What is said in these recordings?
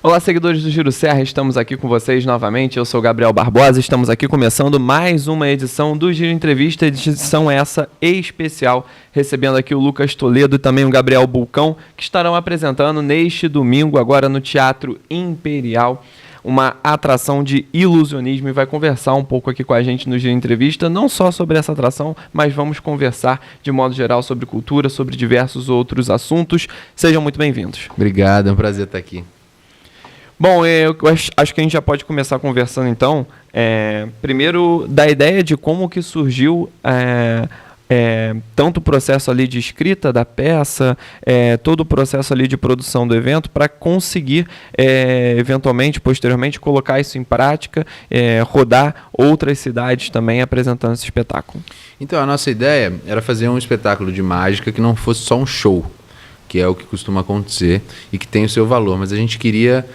Olá, seguidores do Giro Serra, estamos aqui com vocês novamente. Eu sou Gabriel Barbosa, estamos aqui começando mais uma edição do Giro Entrevista, edição essa especial, recebendo aqui o Lucas Toledo e também o Gabriel Bulcão, que estarão apresentando neste domingo, agora no Teatro Imperial, uma atração de ilusionismo, e vai conversar um pouco aqui com a gente no Giro Entrevista, não só sobre essa atração, mas vamos conversar de modo geral sobre cultura, sobre diversos outros assuntos. Sejam muito bem-vindos. Obrigado, é um prazer estar aqui. Bom, eu acho que a gente já pode começar conversando então, primeiro da ideia de como que surgiu tanto o processo ali de escrita da peça, todo o processo ali de produção do evento, para conseguir, eventualmente, posteriormente, colocar isso em prática, rodar outras cidades também apresentando esse espetáculo. Então, a nossa ideia era fazer um espetáculo de mágica que não fosse só um show, que é o que costuma acontecer e que tem o seu valor, mas a gente queria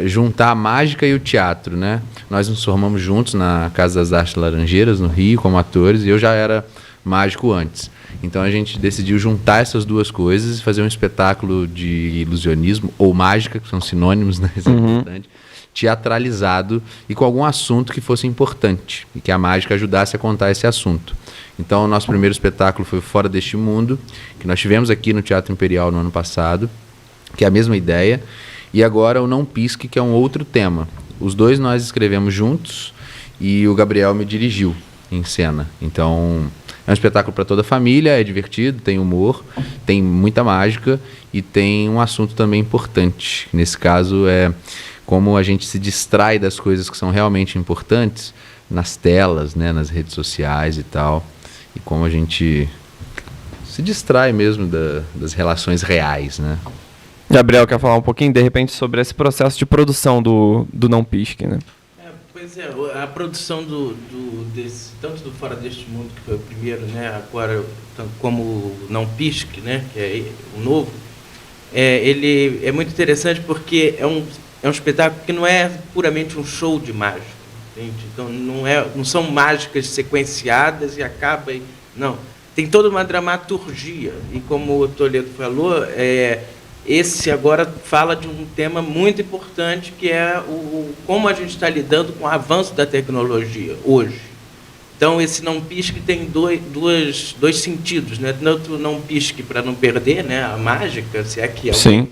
juntar a mágica e o teatro, né? Nós nos formamos juntos na Casa das Artes Laranjeiras, no Rio, como atores, e eu já era mágico antes. Então a gente decidiu juntar essas duas coisas e fazer um espetáculo de ilusionismo ou mágica, que são sinônimos, né? Isso é importante, teatralizado e com algum assunto que fosse importante e que a mágica ajudasse a contar esse assunto. Então o nosso primeiro espetáculo foi Fora deste Mundo, que nós tivemos aqui no Teatro Imperial no ano passado, que é a mesma ideia. E agora o Não Pisque, que é um outro tema. Os dois nós escrevemos juntos e o Gabriel me dirigiu em cena. Então é um espetáculo para toda a família, é divertido, tem humor, tem muita mágica e tem um assunto também importante. Nesse caso é como a gente se distrai das coisas que são realmente importantes nas telas, né, nas redes sociais e tal. E como a gente se distrai mesmo das relações reais, né? Gabriel quer falar um pouquinho, de repente, sobre esse processo de produção do Não Pisque, né? Pois é, a produção tanto do Fora deste Mundo, que foi o primeiro, né, agora como o Não Pisque, né, que é o novo, ele é muito interessante porque é um espetáculo que não é puramente um show de mágica, entende? Então não são mágicas sequenciadas e acaba... Não, tem toda uma dramaturgia, e como o Toledo falou, esse agora fala de um tema muito importante, que é como a gente está lidando com o avanço da tecnologia hoje. Então, esse Não Pisque tem dois sentidos, né? Tanto não pisque para não perder, né, a mágica, se é que alguém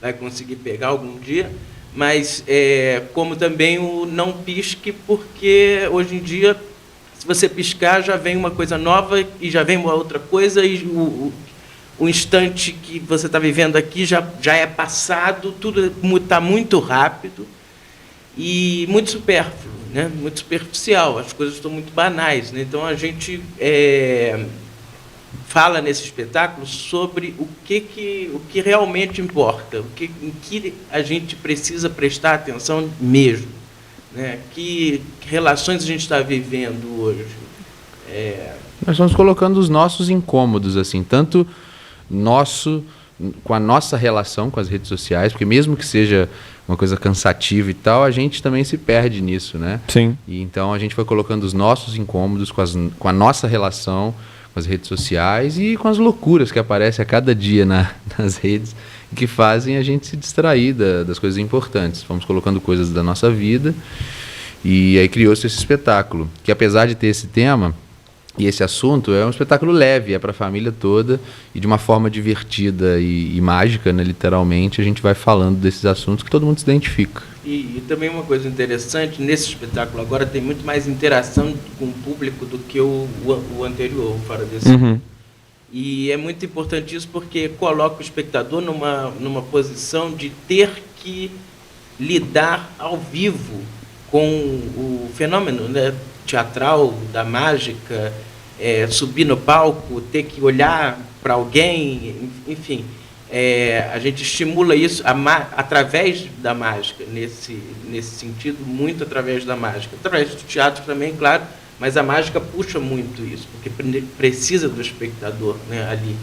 vai conseguir pegar algum dia, mas como também o não pisque, porque hoje em dia, se você piscar, já vem uma coisa nova e já vem uma outra coisa, e o instante que você está vivendo aqui já é passado, tudo está muito rápido e muito supérfluo, né? Muito superficial, as coisas estão muito banais, né? Então a gente fala nesse espetáculo sobre o que realmente importa, em que a gente precisa prestar atenção mesmo, né? Que relações a gente está vivendo hoje. Nós estamos colocando os nossos incômodos, assim, tanto com a nossa relação com as redes sociais, porque mesmo que seja uma coisa cansativa e tal, a gente também se perde nisso, né? Sim. E então a gente foi colocando os nossos incômodos com a nossa relação com as redes sociais e com as loucuras que aparecem a cada dia nas redes, que fazem a gente se distrair das coisas importantes. Fomos colocando coisas da nossa vida e aí criou-se esse espetáculo, que apesar de ter esse tema e esse assunto, é um espetáculo leve, é para a família toda, e de uma forma divertida e mágica, né, literalmente, a gente vai falando desses assuntos que todo mundo se identifica. E também uma coisa interessante, nesse espetáculo agora tem muito mais interação com o público do que o anterior, o Fora desse Mundo. E é muito importante isso porque coloca o espectador numa posição de ter que lidar ao vivo com o fenômeno, né, teatral, da mágica, subir no palco, ter que olhar para alguém, enfim. A gente estimula isso através da mágica, nesse sentido, muito através da mágica. Através do teatro também, claro, mas a mágica puxa muito isso, porque precisa do espectador, né, ali.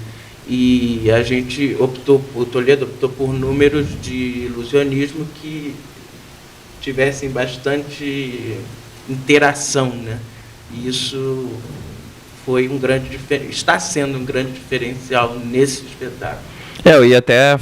E a gente o Toledo optou por números de ilusionismo que tivessem bastante interação, né? E isso foi está sendo um grande diferencial nesse espetáculo. Eu ia até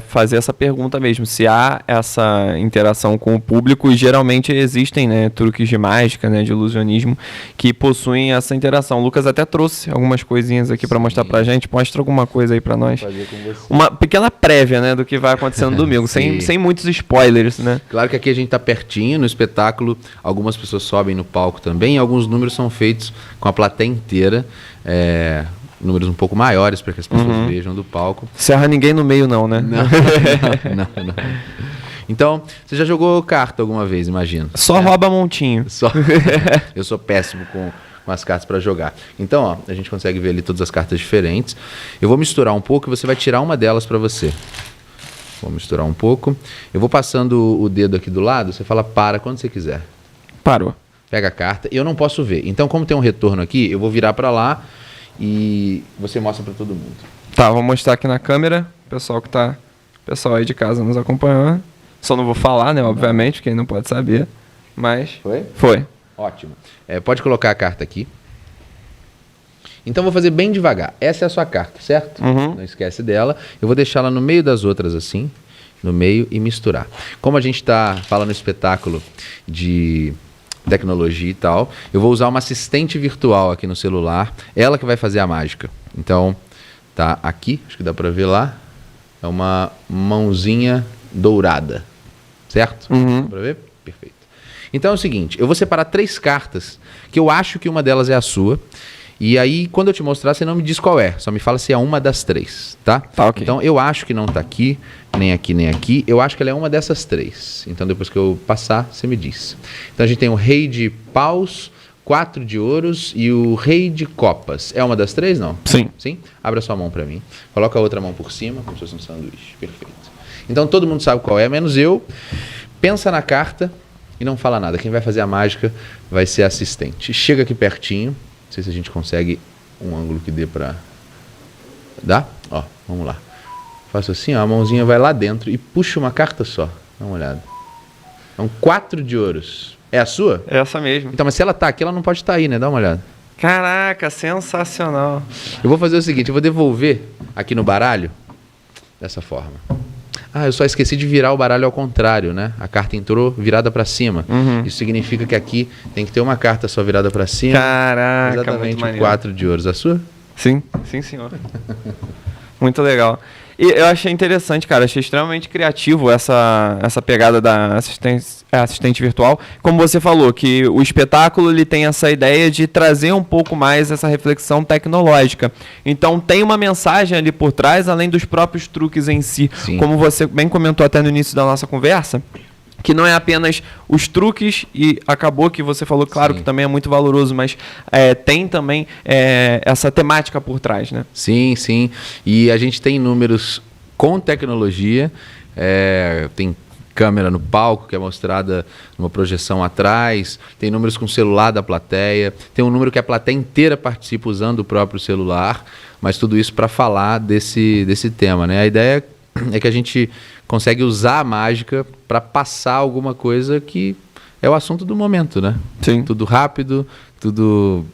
fazer essa pergunta mesmo, se há essa interação com o público, e geralmente existem, né, truques de mágica, né, de ilusionismo, que possuem essa interação. O Lucas até trouxe algumas coisinhas aqui para mostrar pra gente. Mostra alguma coisa aí para nós. Fazer com você. Uma pequena prévia, né, do que vai acontecer no domingo, sem muitos spoilers, né? Claro que aqui a gente está pertinho, no espetáculo algumas pessoas sobem no palco também, e alguns números são feitos com a plateia inteira, números um pouco maiores para que as pessoas vejam do palco. Serra ninguém no meio não, né? Não. Então, você já jogou carta alguma vez, imagino? Só rouba montinho. Eu sou péssimo com as cartas para jogar. Então, ó, a gente consegue ver ali todas as cartas diferentes. Eu vou misturar um pouco e você vai tirar uma delas para você. Vou misturar um pouco. Eu vou passando o dedo aqui do lado, você fala para quando você quiser. Parou. Pega a carta. Eu não posso ver. Então, como tem um retorno aqui, eu vou virar para lá e você mostra para todo mundo. Tá, vou mostrar aqui na câmera. Pessoal aí de casa nos acompanhando. Só não vou falar, né, obviamente, porque não pode saber. Mas... Foi. Ótimo. Pode colocar a carta aqui. Então, vou fazer bem devagar. Essa é a sua carta, certo? Não esquece dela. Eu vou deixá-la no meio das outras assim, no meio, e misturar. Como a gente está falando no espetáculo de tecnologia e tal, eu vou usar uma assistente virtual aqui no celular, ela que vai fazer a mágica. Então, tá aqui, acho que dá para ver lá, é uma mãozinha dourada, certo? Dá para ver? Perfeito. Então é o seguinte, eu vou separar 3 cartas, que eu acho que uma delas é a sua, e aí quando eu te mostrar, você não me diz qual é, só me fala se é uma das 3, tá? Tá, ok. Então eu acho que não tá aqui, nem aqui, nem aqui, eu acho que ela é uma dessas 3. Então depois que eu passar, você me diz. Então a gente tem o Rei de Paus, 4 de ouros e o Rei de Copas. É uma das 3, não? Sim. Sim? Abra sua mão para mim. Coloca a outra mão por cima, como se fosse um sanduíche. Perfeito. Então todo mundo sabe qual é, menos eu. Pensa na carta e não fala nada. Quem vai fazer a mágica vai ser a assistente. Chega aqui pertinho. Não sei se a gente consegue um ângulo que dê para... Dá? Ó, vamos lá. Faço assim, ó, a mãozinha vai lá dentro e puxa uma carta só. Dá uma olhada. São 4 de ouros. É a sua? É essa mesmo. Então, mas se ela tá aqui, ela não pode estar aí, né? Dá uma olhada. Caraca, sensacional. Eu vou fazer o seguinte, eu vou devolver aqui no baralho dessa forma. Ah, eu só esqueci de virar o baralho ao contrário, né? A carta entrou virada para cima. Isso significa que aqui tem que ter uma carta só virada para cima. Caraca, muito exatamente maneiro. 4 de ouros. A sua? Sim, senhor. Muito legal. E eu achei interessante, cara, achei extremamente criativo essa pegada da assistente virtual. Como você falou, que o espetáculo ele tem essa ideia de trazer um pouco mais essa reflexão tecnológica. Então tem uma mensagem ali por trás, além dos próprios truques em si. Sim. Como você bem comentou até no início da nossa conversa, que não é apenas os truques, e acabou que você falou, claro, que também é muito valoroso, mas tem também essa temática por trás, né? Sim, sim. E a gente tem números com tecnologia, tem câmera no palco que é mostrada numa projeção atrás, tem números com celular da plateia, tem um número que a plateia inteira participa usando o próprio celular, mas tudo isso para falar desse tema, né? A ideia é que a gente consegue usar a mágica para passar alguma coisa que é o assunto do momento, né? Sim. Tudo rápido, tudo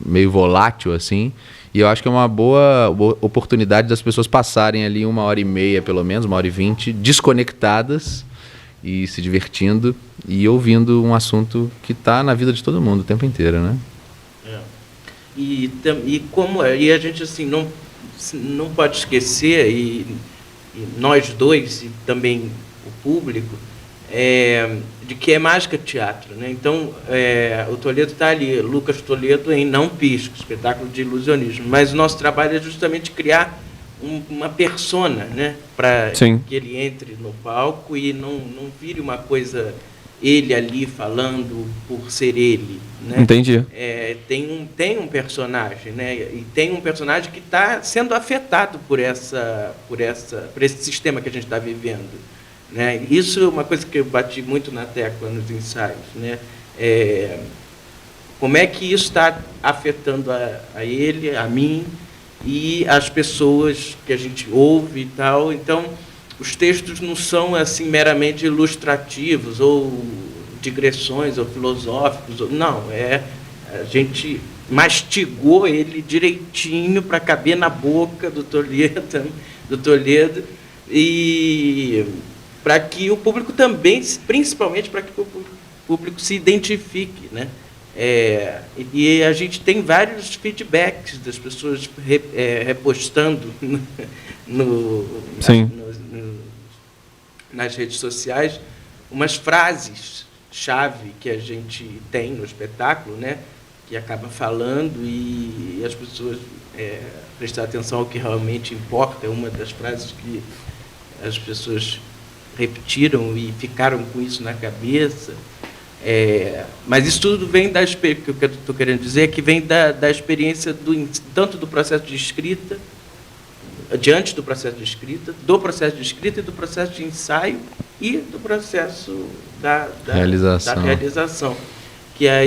meio volátil, assim. E eu acho que é uma boa oportunidade das pessoas passarem ali 1h30, pelo menos, 1h20, desconectadas e se divertindo e ouvindo um assunto que está na vida de todo mundo o tempo inteiro, né? E a gente assim não pode esquecer, e nós dois e também o público, de que é mágica teatro, né? Então o Toledo está ali, Lucas Toledo em Não Pisco, espetáculo de ilusionismo, mas o nosso trabalho é justamente criar uma persona, né? Para que ele entre no palco e não vire uma coisa ele ali falando por ser ele, né? Entendi. Tem um personagem, né? E tem um personagem que está sendo afetado por esse sistema que a gente está vivendo, né? Isso é uma coisa que eu bati muito na tecla nos ensaios, né? Como é que isso está afetando a ele, a mim e as pessoas que a gente ouve e tal. Então, os textos não são assim meramente ilustrativos ou digressões ou filosóficos, não, a gente mastigou ele direitinho para caber na boca do Toledo, e para que o público também, principalmente para que o público se identifique, né? E a gente tem vários feedbacks das pessoas repostando nas redes sociais umas frases-chave que a gente tem no espetáculo, né? Que acaba falando e as pessoas prestar atenção ao que realmente importa. É uma das frases que as pessoas repetiram e ficaram com isso na cabeça. Mas isso tudo vem da experiência, o que eu estou querendo dizer é que vem da experiência tanto do processo de escrita, diante do processo de escrita, do processo de escrita e do processo de ensaio e do processo da realização. Que é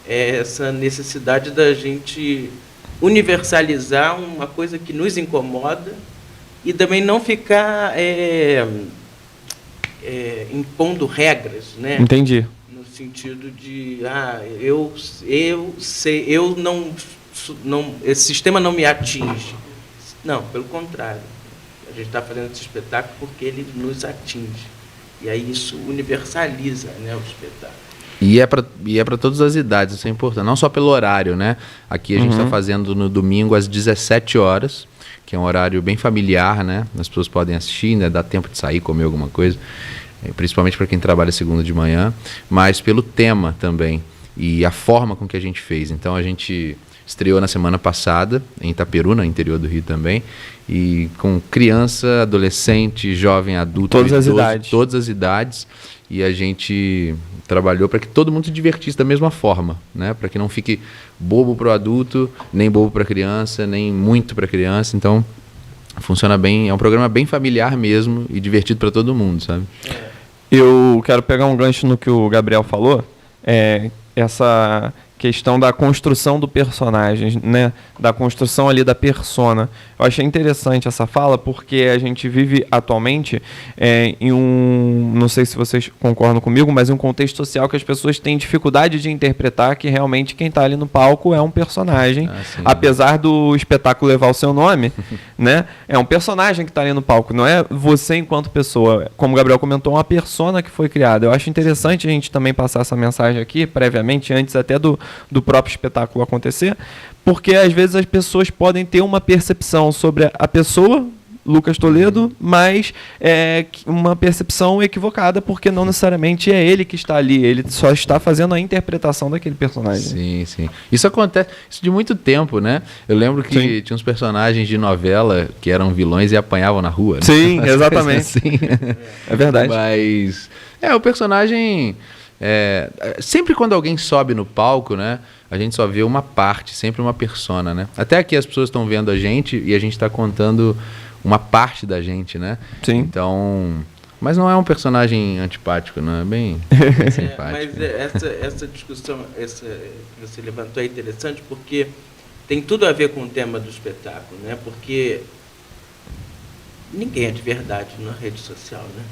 essa necessidade da gente universalizar uma coisa que nos incomoda e também não ficar impondo regras, né? Entendi. No sentido de esse sistema não me atinge. Não, pelo contrário. A gente está fazendo esse espetáculo porque ele nos atinge. E aí isso universaliza, né, o espetáculo. E é para todas as idades, isso é importante. Não só pelo horário, né? Aqui a gente está fazendo no domingo às 17 horas, que é um horário bem familiar, né? As pessoas podem assistir, né? Dá tempo de sair, comer alguma coisa, principalmente para quem trabalha segunda de manhã, mas pelo tema também e a forma com que a gente fez. Então a gente estreou na semana passada em Itaperuna, no interior do Rio também, e com criança, adolescente, jovem, adulto, todas as idades, e a gente trabalhou para que todo mundo se divertisse da mesma forma, né? Para que não fique bobo para o adulto, nem bobo para a criança, nem muito para a criança. Então funciona bem, é um programa bem familiar mesmo e divertido para todo mundo, sabe? Eu quero pegar um gancho no que o Gabriel falou, essa questão da construção do personagem, né? Da construção ali da persona. Eu achei interessante essa fala porque a gente vive atualmente em não sei se vocês concordam comigo, mas em um contexto social que as pessoas têm dificuldade de interpretar que realmente quem está ali no palco é um personagem, apesar do espetáculo levar o seu nome, né? É um personagem que está ali no palco, não é você enquanto pessoa. Como o Gabriel comentou, uma persona que foi criada. Eu acho interessante a gente também passar essa mensagem aqui, previamente, antes até do próprio espetáculo acontecer, porque às vezes as pessoas podem ter uma percepção sobre a pessoa, Lucas Toledo, mas uma percepção equivocada, porque não necessariamente é ele que está ali, ele só está fazendo a interpretação daquele personagem. Sim, sim. Isso acontece de muito tempo, né? Eu lembro que tinha uns personagens de novela que eram vilões e apanhavam na rua. Né? Sim, exatamente. Assim. É verdade. Mas o personagem... sempre quando alguém sobe no palco, né, a gente só vê uma parte, sempre uma persona, né? Até aqui as pessoas estão vendo a gente e a gente está contando uma parte da gente, né? Sim. Então, mas não é um personagem antipático, não é bem simpático. Mas essa discussão que você levantou é interessante porque tem tudo a ver com o tema do espetáculo, né? Porque ninguém é de verdade na rede social, né?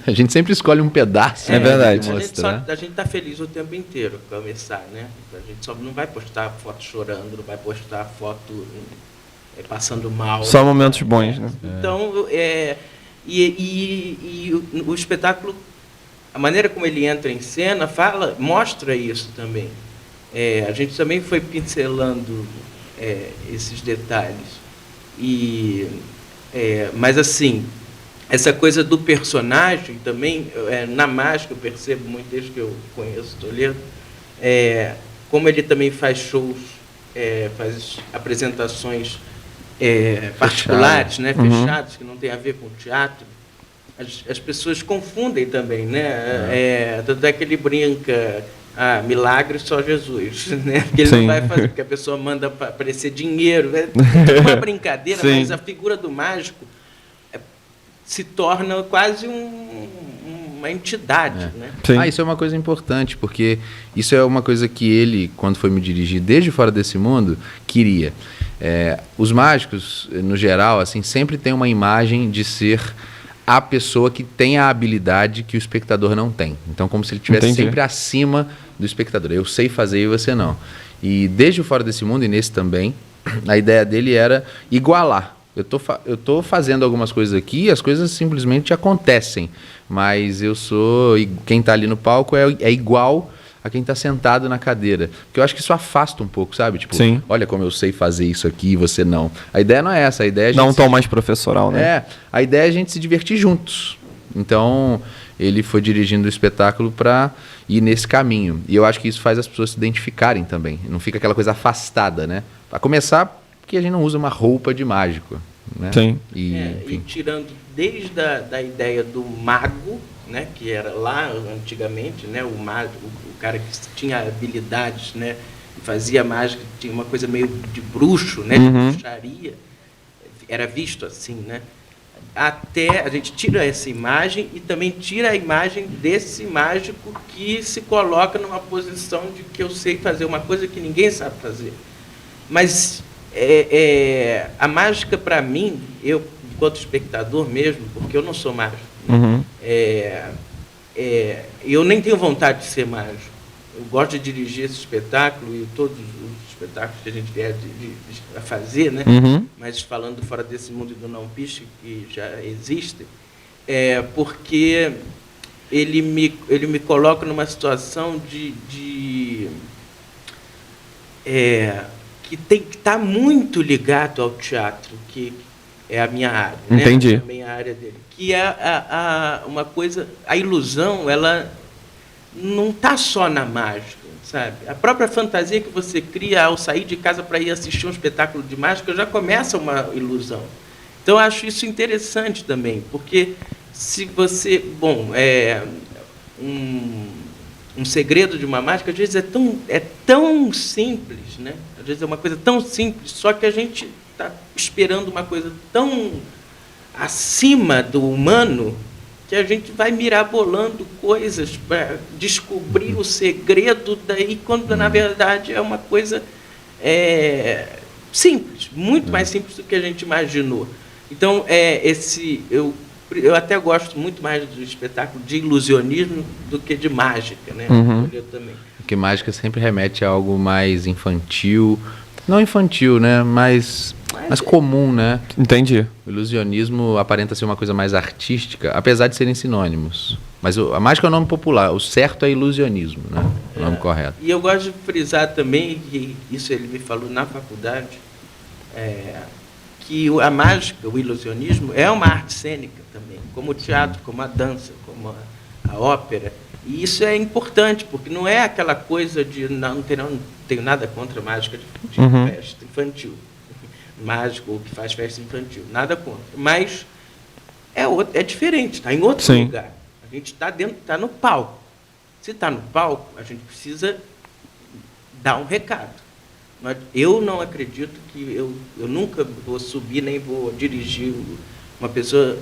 A gente sempre escolhe um pedaço. É verdade. A gente está feliz o tempo inteiro, para começar, né? A gente só não vai postar foto chorando, não vai postar foto passando mal. Só momentos bons, né? Então, o espetáculo, a maneira como ele entra em cena, mostra isso também. A gente também foi pincelando esses detalhes. Mas assim, essa coisa do personagem também, na mágica eu percebo muito desde que eu conheço Toledo, como ele também faz shows, faz apresentações particulares, né, fechadas, que não tem a ver com teatro, as pessoas confundem também, né? Tanto é que ele brinca, milagre só Jesus, né? Porque ele não vai fazer, porque a pessoa manda para aparecer dinheiro, é uma brincadeira, mas a figura do mágico se torna quase uma entidade, né? Isso é uma coisa importante, porque isso é uma coisa que ele, quando foi me dirigir desde Fora desse Mundo, queria. Os mágicos, no geral, assim, sempre tem uma imagem de ser a pessoa que tem a habilidade que o espectador não tem. Então, como se ele estivesse Entendi. sempre acima do espectador. Eu sei fazer e você não. E desde o Fora Desse Mundo, e nesse também, a ideia dele era igualar. Eu tô fazendo algumas coisas aqui, as coisas simplesmente acontecem. Mas eu sou... E quem está ali no palco é igual a quem está sentado na cadeira. Porque eu acho que isso afasta um pouco, sabe? Tipo, Sim. olha como eu sei fazer isso aqui e você não. A ideia não é essa. A ideia é a Dá um gente tom mais professoral, né? a ideia é a gente se divertir juntos. Então, ele foi dirigindo o espetáculo para ir nesse caminho. E eu acho que isso faz as pessoas se identificarem também. Não fica aquela coisa afastada, né? Para começar, porque a gente não usa uma roupa de mágico, né? Sim. E, E enfim. tirando desde da ideia do mago, né, que era lá antigamente, né, o mago, o cara que tinha habilidades, né, fazia mágica, tinha uma coisa meio de bruxo, né, Uhum. de bruxaria, era visto assim, né? Até a gente tira essa imagem e também tira a imagem desse mágico que se coloca numa posição de que eu sei fazer uma coisa que ninguém sabe fazer. Mas a mágica, para mim, eu, enquanto espectador mesmo, porque eu não sou mágico, né? Uhum. Eu nem tenho vontade de ser mágico. Eu gosto de dirigir esse espetáculo e todos os espetáculos que a gente vier a fazer, né? Uhum. Mas falando Fora Desse Mundo e do Não Piche, que já existem, porque ele me coloca numa situação que tem que estar muito ligado ao teatro, que é a minha área. Entendi. Né? Também a área dele. Que é uma coisa, a ilusão, ela não está só na mágica, sabe? A própria fantasia que você cria ao sair de casa para ir assistir um espetáculo de mágica já começa uma ilusão. Então, eu acho isso interessante também, porque se você... Bom, um segredo de uma mágica, às vezes é tão simples, né? Às vezes é uma coisa tão simples, só que a gente está esperando uma coisa tão acima do humano que a gente vai mirabolando coisas para descobrir o segredo daí, quando na verdade é uma coisa simples, muito mais simples do que a gente imaginou. Então, eu até gosto muito mais do espetáculo de ilusionismo do que de mágica, né? Uhum. Eu também. Porque mágica sempre remete a algo mais infantil. Não infantil, né? Mais comum, né? Entendi. O ilusionismo aparenta ser uma coisa mais artística, apesar de serem sinônimos. Mas a mágica é o nome popular, o certo é ilusionismo, né? O nome correto. E eu gosto de frisar também, que isso ele me falou na faculdade, que a mágica, o ilusionismo, é uma arte cênica também, como o teatro, como a dança, como a ópera. E isso é importante, porque não é aquela coisa de... Não tenho nada contra a mágica de Uhum. festa infantil. Mágico, ou que faz festa infantil. Nada contra. Mas é diferente, está em outro Sim. lugar. A gente está no palco. Se está no palco, a gente precisa dar um recado. Eu não acredito que eu nunca vou subir, nem vou dirigir uma pessoa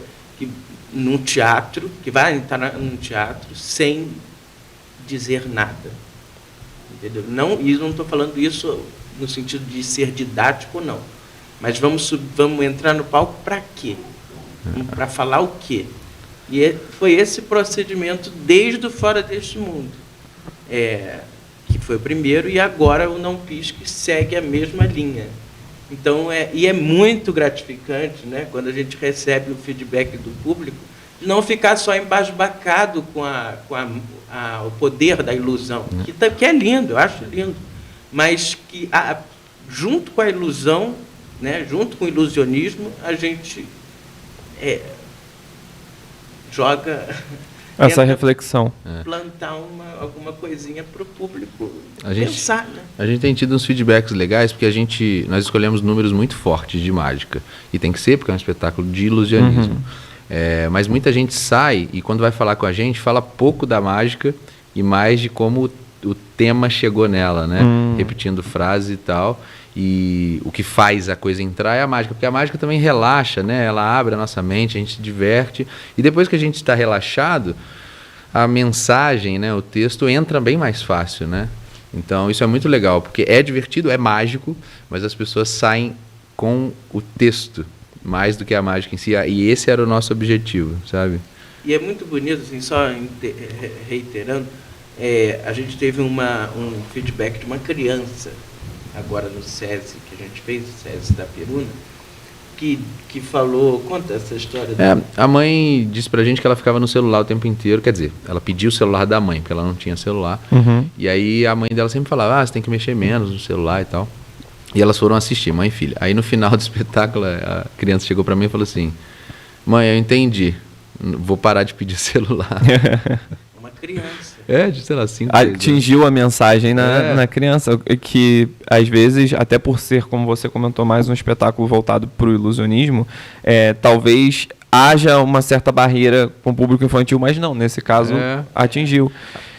num teatro, que vai estar num teatro, sem dizer nada. Entendeu? E não estou falando isso no sentido de ser didático, não. Mas vamos entrar no palco para quê? Para falar o quê? E foi esse procedimento desde o Fora Deste Mundo. Que foi o primeiro, e agora o Não Pisque segue a mesma linha. Então, é muito gratificante, né, quando a gente recebe o feedback do público, de não ficar só embasbacado com o poder da ilusão, que é lindo, eu acho lindo, mas que junto com a ilusão, né, junto com o ilusionismo, a gente joga... Essa reflexão. plantar alguma coisinha para o público A pensar, né? A gente tem tido uns feedbacks legais, porque nós escolhemos números muito fortes de mágica. E tem que ser, porque é um espetáculo de ilusionismo. Uhum. Mas muita gente sai, e quando vai falar com a gente, fala pouco da mágica e mais de como o tema chegou nela, né? Repetindo frases e tal. E o que faz a coisa entrar é a mágica, porque a mágica também relaxa, né? Ela abre a nossa mente, a gente se diverte. E depois que a gente está relaxado, a mensagem, né, o texto entra bem mais fácil, né? Então isso é muito legal, porque é divertido, é mágico, mas as pessoas saem com o texto. mais do que a mágica em si. E esse era o nosso objetivo, sabe? E é muito bonito, assim, só reiterando, a gente teve um feedback de uma criança, agora no SESI, que a gente fez, o SESI da Peruna, que falou, conta essa história. A mãe disse pra gente que ela ficava no celular o tempo inteiro, quer dizer, ela pediu o celular da mãe, porque ela não tinha celular, e aí a mãe dela sempre falava, você tem que mexer menos no celular e tal. E elas foram assistir, mãe e filha. Aí no final do espetáculo, a criança chegou pra mim e falou assim, mãe, eu entendi, vou parar de pedir celular. Uma criança. De, sei lá, 5 anos. Atingiu a mensagem na criança, que às vezes, até por ser, como você comentou, mais um espetáculo voltado para o ilusionismo, talvez haja uma certa barreira com o público infantil, mas não, nesse caso atingiu.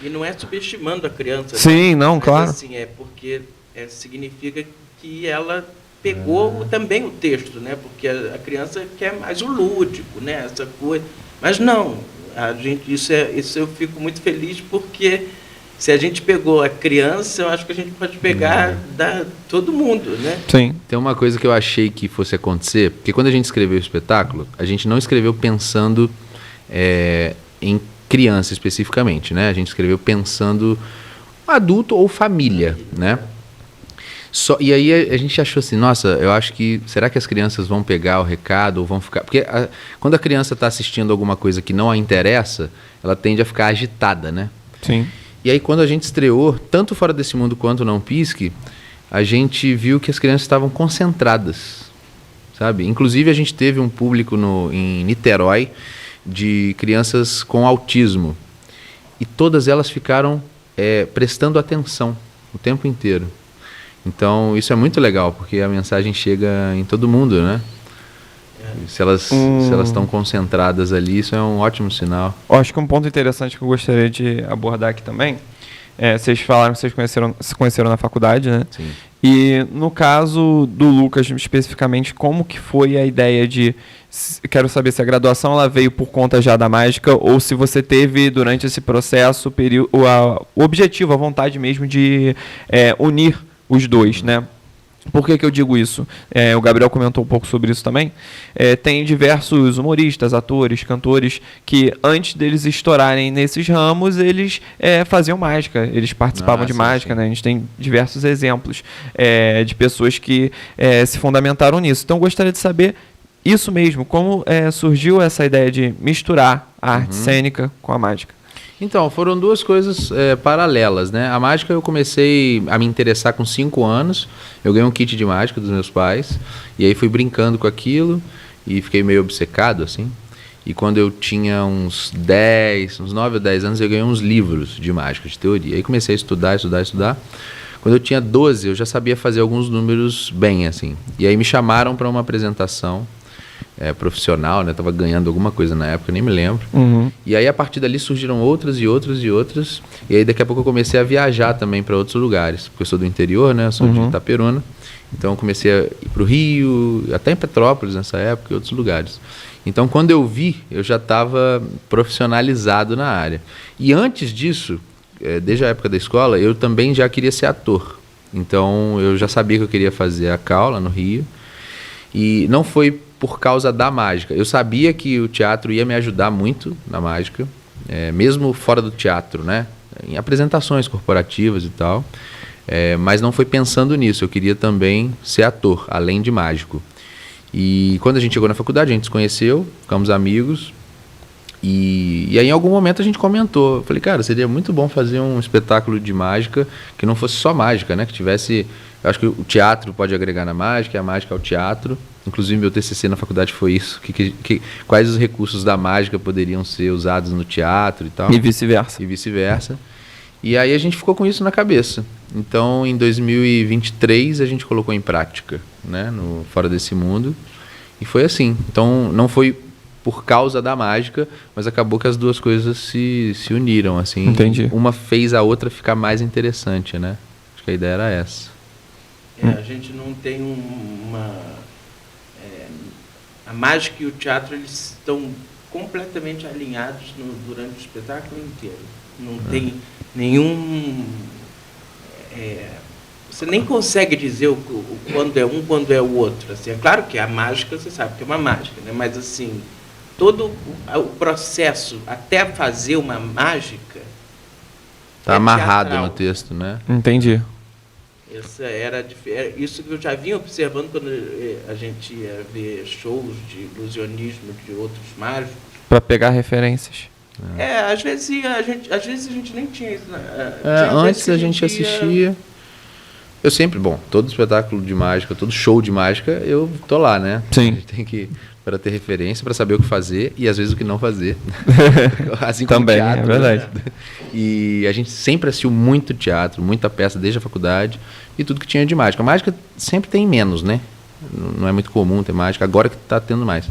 E não é subestimando a criança. Sim, não, mas, claro. Assim, porque significa que ela pegou também o texto, né? Porque a criança quer mais o lúdico, né? Essa coisa. Mas não. Isso eu fico muito feliz, porque se a gente pegou a criança, eu acho que a gente pode pegar todo mundo, né? Sim. Tem uma coisa que eu achei que fosse acontecer, porque quando a gente escreveu o espetáculo, a gente não escreveu pensando em criança especificamente, né? A gente escreveu pensando adulto ou família, né? E aí a gente achou assim, nossa, eu acho que, será que as crianças vão pegar o recado ou vão ficar... Porque quando a criança está assistindo alguma coisa que não a interessa, ela tende a ficar agitada, né? Sim. E aí quando a gente estreou, tanto Fora Desse Mundo quanto Não Pisque, a gente viu que as crianças estavam concentradas, sabe? Inclusive a gente teve um público em Niterói de crianças com autismo. E todas elas ficaram prestando atenção o tempo inteiro. Então, isso é muito legal, porque a mensagem chega em todo mundo, né? Se elas estão concentradas ali, isso é um ótimo sinal. Eu acho que um ponto interessante que eu gostaria de abordar aqui também, vocês falaram que vocês se conheceram na faculdade, né? Sim. E no caso do Lucas, especificamente, como que foi a ideia de... Quero saber se a graduação ela veio por conta já da mágica, ou se você teve, durante esse processo, o objetivo, a vontade mesmo de unir os dois, né? Por que eu digo isso? O Gabriel comentou um pouco sobre isso também. Tem diversos humoristas, atores, cantores que antes deles estourarem nesses ramos, eles faziam mágica, eles participavam de mágica, né? A gente tem diversos exemplos de pessoas que se fundamentaram nisso. Então, eu gostaria de saber isso mesmo, como surgiu essa ideia de misturar a arte cênica com a mágica. Então, foram duas coisas paralelas, né? A mágica eu comecei a me interessar com 5 anos. Eu ganhei um kit de mágica dos meus pais. E aí fui brincando com aquilo e fiquei meio obcecado, assim. E quando eu tinha uns 9 ou 10 anos, eu ganhei uns livros de mágica, de teoria. Aí comecei a estudar. Quando eu tinha 12, eu já sabia fazer alguns números bem, assim. E aí me chamaram para uma apresentação profissional, né? Tava ganhando alguma coisa na época, nem me lembro. E aí a partir dali surgiram outras. E aí daqui a pouco eu comecei a viajar também para outros lugares, porque eu sou do interior, né? Eu sou de Itaperuna. Então eu comecei a ir para o Rio, até em Petrópolis nessa época e outros lugares. Então quando eu vi, eu já estava profissionalizado na área. E antes disso, desde a época da escola, eu também já queria ser ator. Então eu já sabia que eu queria fazer a Cal lá no Rio. E não foi por causa da mágica. Eu sabia que o teatro ia me ajudar muito na mágica, mesmo fora do teatro, né? Em apresentações corporativas e tal. Mas não foi pensando nisso. Eu queria também ser ator, além de mágico. E quando a gente chegou na faculdade, a gente se conheceu, ficamos amigos. E aí em algum momento a gente comentou. Eu falei, cara, seria muito bom fazer um espetáculo de mágica que não fosse só mágica, né? Que tivesse... Eu acho que o teatro pode agregar na mágica, e a mágica ao teatro. Inclusive, meu TCC na faculdade foi isso. Quais os recursos da mágica poderiam ser usados no teatro e tal. E vice-versa. E aí a gente ficou com isso na cabeça. Então, em 2023, a gente colocou em prática, né, no Fora Desse Mundo. E foi assim. Então, não foi por causa da mágica, mas acabou que as duas coisas se uniram, assim. Entendi. Uma fez a outra ficar mais interessante, né? Acho que a ideia era essa. A gente não tem a mágica e o teatro, eles estão completamente alinhados durante o espetáculo inteiro. Não tem nenhum você nem consegue dizer quando é um, quando é o outro. Assim, é claro que a mágica, você sabe que é uma mágica, né? Mas assim, todo o processo até fazer uma mágica Tá amarrado teatral. no texto, né? Entendi. Era isso que eu já vinha observando quando a gente ia ver shows de ilusionismo de outros mágicos. Pra pegar referências. Às vezes a gente nem tinha isso. Antes a gente assistia. Eu sempre, todo espetáculo de mágica, todo show de mágica, eu tô lá, né? Sim. A gente tem que, para ter referência, para saber o que fazer e às vezes o que não fazer. Assim como Também, teatro, é verdade. né? E a gente sempre assistiu muito teatro, muita peça desde a faculdade e tudo que tinha de mágica. A mágica sempre tem menos, né? Não é muito comum ter mágica, agora que tá tendo mais.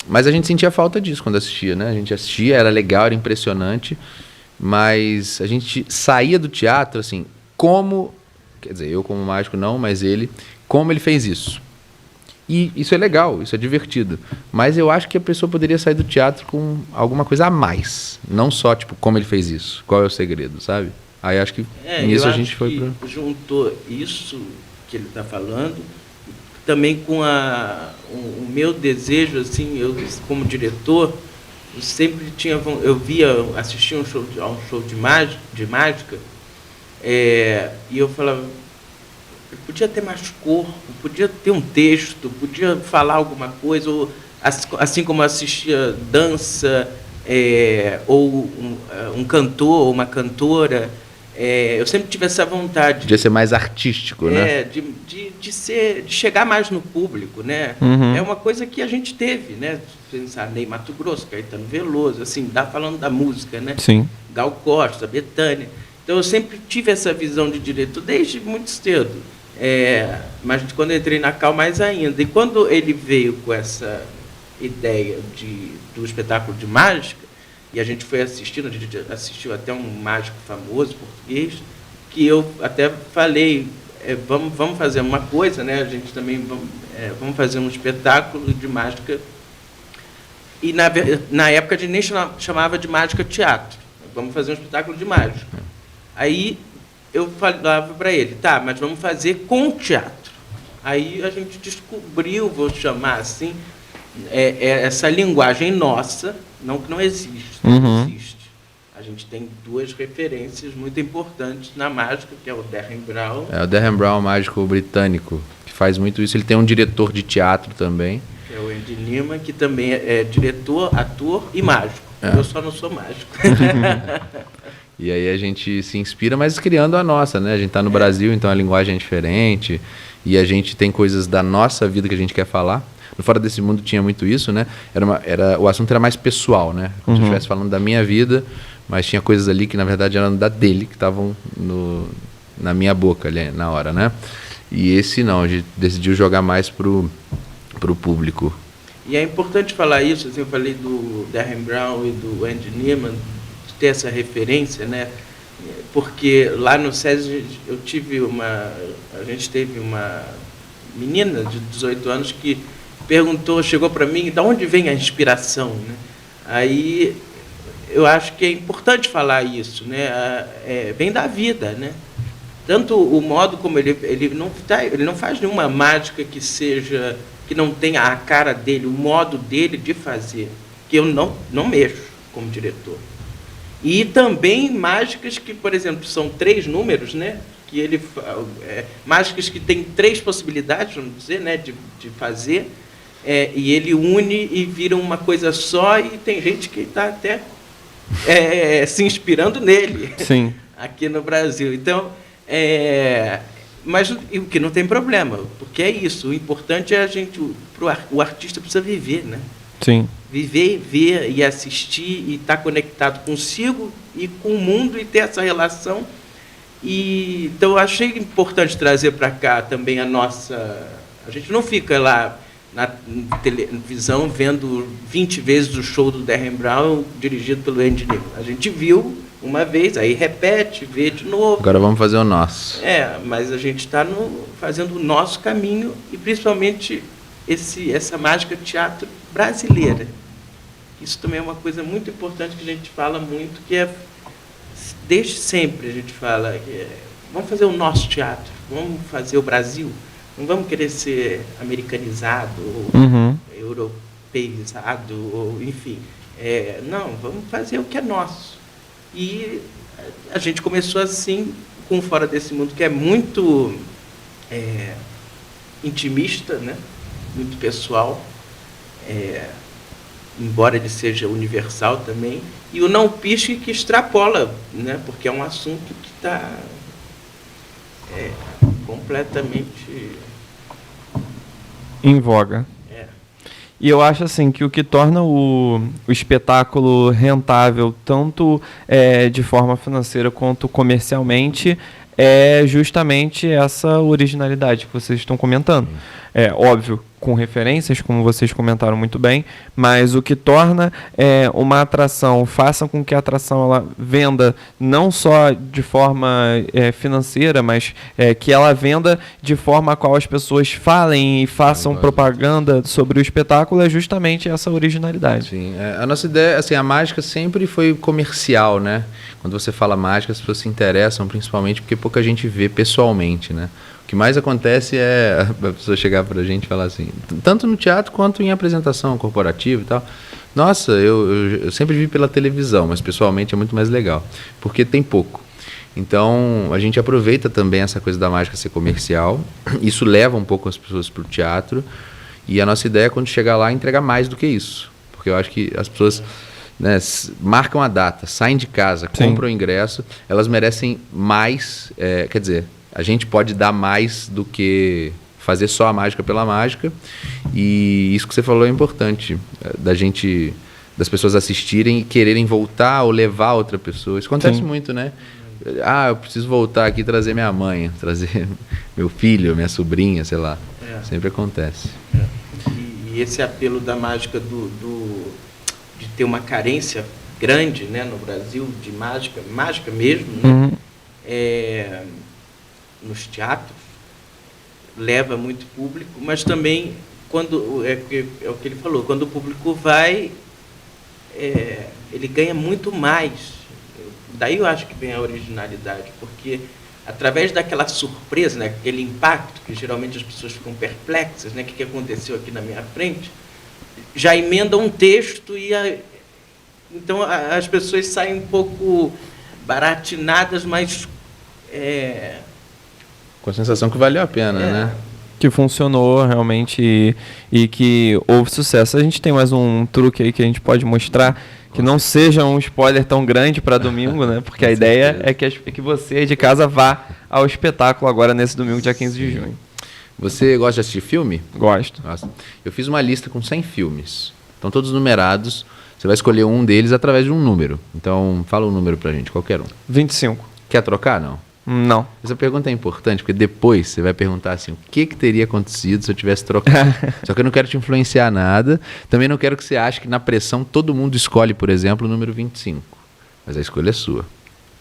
Mas a gente sentia falta disso quando assistia, né? A gente assistia, era legal, era impressionante, mas a gente saía do teatro, assim, quer dizer, eu como mágico não, mas como ele fez isso. E isso é legal, isso é divertido, mas eu acho que a pessoa poderia sair do teatro com alguma coisa a mais, não só, tipo, como ele fez isso, qual é o segredo, sabe? Aí acho que nisso a gente foi pra... juntou isso que ele está falando também com o meu desejo, assim, eu como diretor, eu sempre assistia a um show de mágica, e eu falava, podia ter mais corpo, podia ter um texto, podia falar alguma coisa, ou assim como assistia dança, ou um cantor ou uma cantora. Eu sempre tive essa vontade. Podia ser mais artístico, né? De chegar mais no público, né? Uhum. É uma coisa que a gente teve, né? Pensar Ney Matogrosso, Caetano Veloso, assim, falando da música, né? Sim. Gal Costa, Bethânia. Então eu sempre tive essa visão de diretor desde muito cedo. Mas quando eu entrei na Cal, mais ainda. E quando ele veio com essa ideia do espetáculo de mágica, e a gente foi assistindo, a gente assistiu até um mágico famoso português, que eu até falei, vamos fazer uma coisa, né? A gente também vamos fazer um espetáculo de mágica. E na época a gente nem chamava de mágica teatro. Vamos fazer um espetáculo de mágica. Aí eu falava para ele, tá, mas vamos fazer com teatro. Aí a gente descobriu, vou chamar assim, essa linguagem nossa, não que não existe, não existe. A gente tem duas referências muito importantes na mágica, que é o Derren Brown. O Derren Brown, mágico britânico, que faz muito isso. Ele tem um diretor de teatro também. Que é o Andy Nima, que também é diretor, ator e mágico. Eu só não sou mágico. E aí a gente se inspira, mas criando a nossa, né? A gente está no Brasil, então a linguagem é diferente e a gente tem coisas da nossa vida que a gente quer falar. No Fora Desse Mundo tinha muito isso, né? O assunto era mais pessoal, né? Como se eu estivesse falando da minha vida, mas tinha coisas ali que na verdade eram da dele, que estavam na minha boca ali na hora, né? E esse não, a gente decidiu jogar mais pro público. E é importante falar isso, assim, eu falei do Derren Brown e do Andy Neiman, de ter essa referência, né? Porque lá no SESI a gente teve uma menina de 18 anos que chegou para mim, de onde vem a inspiração, né? Aí eu acho que é importante falar isso, né? Vem da vida, né? Tanto o modo como ele não faz nenhuma mágica que não tenha a cara dele, o modo dele de fazer, que eu não mexo como diretor. E também mágicas que, por exemplo, são 3 números, né? Que mágicas que tem 3 possibilidades, vamos dizer, né? De fazer, e ele une e vira uma coisa só, e tem gente que está até se inspirando nele. Sim. Aqui no Brasil. Então, mas o que não tem problema, porque é isso. O importante é o artista precisa viver, né? Sim. Viver e ver e assistir e estar conectado consigo e com o mundo e ter essa relação. Então, eu achei importante trazer para cá também a nossa... A gente não fica lá na televisão vendo 20 vezes o show do Derren Brown dirigido pelo Andy Neiman. A gente viu uma vez, aí repete, vê de novo. Agora vamos fazer o nosso. Mas a gente está fazendo o nosso caminho e principalmente essa mágica teatro brasileira. Isso também é uma coisa muito importante que a gente fala muito, que desde sempre a gente fala vamos fazer o nosso teatro, vamos fazer o Brasil, não vamos querer ser americanizado, ou europeizado, ou enfim. Não, vamos fazer o que é nosso. E a gente começou assim, com Fora Desse Mundo, que é muito intimista, né? Muito pessoal, embora ele seja universal também, e o Não Pisque, que extrapola, né? Porque é um assunto que está completamente em voga. E eu acho assim que o que torna o espetáculo rentável tanto de forma financeira quanto comercialmente é justamente essa originalidade que vocês estão comentando. É óbvio, com referências, como vocês comentaram muito bem, mas o que torna uma atração, faça com que a atração ela venda não só de forma financeira, mas que ela venda de forma a qual as pessoas falem e façam propaganda sobre o espetáculo, é justamente essa originalidade. Sim, a nossa ideia, assim, a mágica sempre foi comercial, né? Quando você fala mágica, as pessoas se interessam principalmente porque pouca gente vê pessoalmente, né? O que mais acontece é a pessoa chegar pra gente e falar assim, tanto no teatro quanto em apresentação corporativa e tal. Nossa, eu sempre vi pela televisão, mas pessoalmente é muito mais legal, porque tem pouco. Então, a gente aproveita também essa coisa da mágica ser comercial, isso leva um pouco as pessoas pro teatro, e a nossa ideia é, quando chegar lá, entregar mais do que isso. Porque eu acho que as pessoas, né, marcam a data, saem de casa, compram o ingresso, elas merecem mais, quer dizer, a gente pode dar mais do que fazer só a mágica pela mágica, e isso que você falou é importante, das pessoas assistirem e quererem voltar ou levar outra pessoa. Isso acontece muito, né? Eu preciso voltar aqui e trazer minha mãe, trazer meu filho, minha sobrinha, sei lá. Sempre acontece. E esse apelo da mágica de ter uma carência grande, né, no Brasil, de mágica mesmo, né? Nos teatros, leva muito público, mas também, quando é o que ele falou, quando o público vai, ele ganha muito mais. Daí eu acho que vem a originalidade, porque através daquela surpresa, né, aquele impacto, que geralmente as pessoas ficam perplexas, né, o que aconteceu aqui na minha frente, já emenda um texto então as pessoas saem um pouco baratinadas, mas com a sensação que valeu a pena, né? Que funcionou realmente e que houve sucesso. A gente tem mais um truque aí que a gente pode mostrar, que não seja um spoiler tão grande para domingo, né? Porque a ideia é que você de casa vá ao espetáculo agora nesse domingo, dia 15 de junho. Você gosta de assistir filme? Gosto. Nossa. Eu fiz uma lista com 100 filmes. Estão todos numerados. Você vai escolher um deles através de um número. Então, fala um número pra gente, qualquer um. 25. Quer trocar? Não. Não. Essa pergunta é importante, porque depois você vai perguntar assim, o que teria acontecido se eu tivesse trocado? Só que eu não quero te influenciar nada, também não quero que você ache que na pressão todo mundo escolhe, por exemplo, o número 25. Mas a escolha é sua.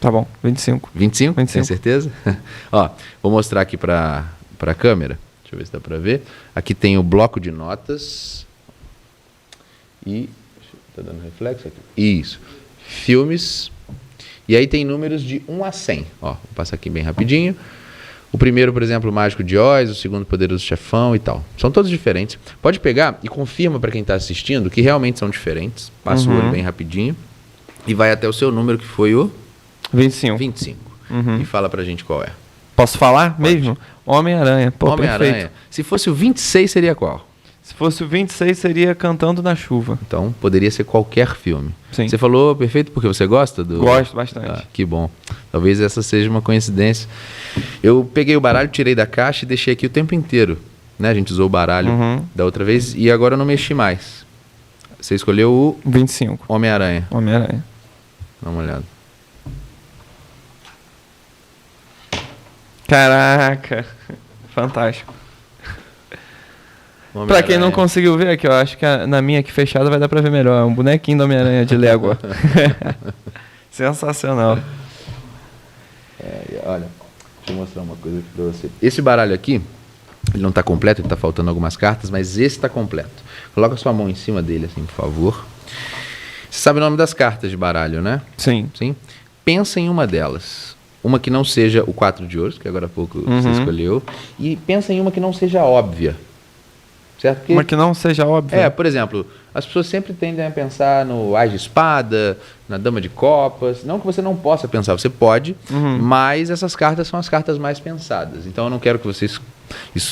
Tá bom, 25. 25? 25. Tem certeza? Ó, vou mostrar aqui pra câmera, deixa eu ver se dá pra ver. Aqui tem o bloco de notas e... Tá dando reflexo aqui? Isso. Filmes... E aí tem números de 1 a 100. Ó, vou passar aqui bem rapidinho. O primeiro, por exemplo, o Mágico de Oz, o segundo, Poderoso Chefão e tal. São todos diferentes. Pode pegar e confirma para quem está assistindo que realmente são diferentes. Passa o olho bem rapidinho. E vai até o seu número, que foi o... 25. 25. E fala pra gente qual é. Posso falar mesmo? Homem-Aranha. Pô, Homem-Aranha. perfeito. Se fosse o 26, seria qual? Se fosse o 26, seria Cantando na Chuva. Então, poderia ser qualquer filme. Sim. Você falou perfeito porque você gosta do... Gosto bastante. Ah, que bom. Talvez essa seja uma coincidência. Eu peguei o baralho, tirei da caixa e deixei aqui o tempo inteiro. Né? A gente usou o baralho da outra vez e agora eu não mexi mais. Você escolheu o... 25. Homem-Aranha. Homem-Aranha. Dá uma olhada. Caraca. Fantástico. Pra quem não conseguiu ver aqui, eu acho que na minha aqui fechada vai dar pra ver melhor. É um bonequinho do Homem-Aranha de Lego. Sensacional. Olha, deixa eu mostrar uma coisa aqui pra você. Esse baralho aqui, ele não tá completo, ele tá faltando algumas cartas, mas esse tá completo. Coloca sua mão em cima dele, assim, por favor. Você sabe o nome das cartas de baralho, né? Sim. Sim? Pensa em uma delas. uma que não seja o 4 de ouros, que agora há pouco você escolheu, e pensa em uma que não seja óbvia. Certo? Porque, uma que não seja óbvia. por exemplo, as pessoas sempre tendem a pensar no As de Espada, na Dama de Copas. Não que você não possa pensar, você pode, mas essas cartas são as cartas mais pensadas. Então eu não quero que você